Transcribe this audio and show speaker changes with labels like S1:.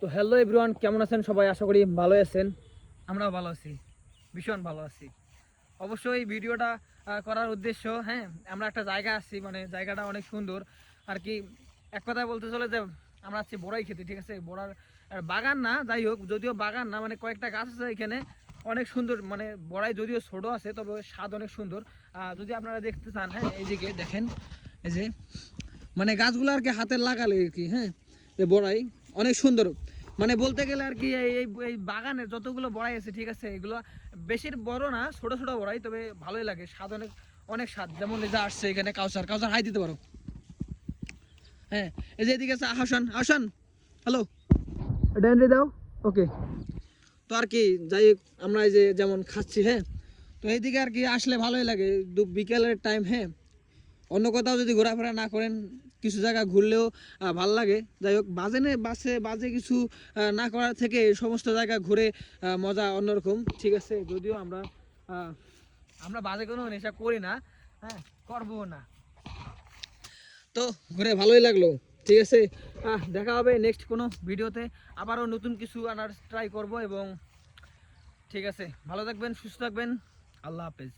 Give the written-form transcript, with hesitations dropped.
S1: তো hello everyone, কেমন আছেন সবাই? আশা করি ভালো আছেন। আমরাও ভালো আছি, ভীষণ ভালো আছি। অবশ্যই ভিডিওটা করার উদ্দেশ্য, হ্যাঁ, আমরা একটা জায়গা আসছি, মানে জায়গাটা অনেক সুন্দর আর কি। এক কথায় বলতে চলে যে আমরা আছি বড়াই খেতে, ঠিক আছে? বড়ার বাগান না, যাই হোক, যদিও বাগান না, মানে কয়েকটা গাছ আছে এখানে অনেক সুন্দর। মানে বড়াই যদিও ছোট আছে, তবে স্বাদ অনেক সুন্দর। যদি আপনারা দেখতে চান, হ্যাঁ, এইদিকে দেখেন, এই যে মানে গাছগুলো আর কি হাতের লাগালে আর কি, হ্যাঁ, এই বড়াই অনেক সুন্দর। মানে বলতে গেলে আর কি এই বাগানের যতগুলো বড়াই আছে, ঠিক আছে, এগুলো বেশির বড় না, ছোট ছোট বড়াই, তবে ভালোই লাগে, স্বাদ অনেক অনেক স্বাদ। যেমন এই যে আসছে এখানে কাউসার, কাউসার হাই দিতে পারো, হ্যাঁ। এই যে এদিকে আছে আহসান, আহসান, হ্যালো, এটা এন্ট্রি দাও, ওকে। তো আর কি, যাই হোক, আমরা এই যে যেমন খাচ্ছি, হ্যাঁ, তো এইদিকে আর কি আসলে ভালোই লাগে বিকেলের টাইম, হ্যাঁ। অন্য কোথাও যদি ঘোরাফেরা না করেন, কিছু জায়গা ঘুরলেও ভালো লাগে। যাই হোক, বাজে কিছু না করার থেকে এই সমস্ত জায়গা ঘুরে মজা অন্যরকম, ঠিক আছে? যদিও আমরা বাজে কোনো নেশা করি না, হ্যাঁ, করবো না। তো ঘুরে ভালোই লাগলো, ঠিক আছে। দেখা হবে নেক্সট কোনো ভিডিওতে, আবারও নতুন কিছু আনার ট্রাই করব। এবং ঠিক আছে, ভালো থাকবেন, সুস্থ থাকবেন, আল্লাহ হাফেজ।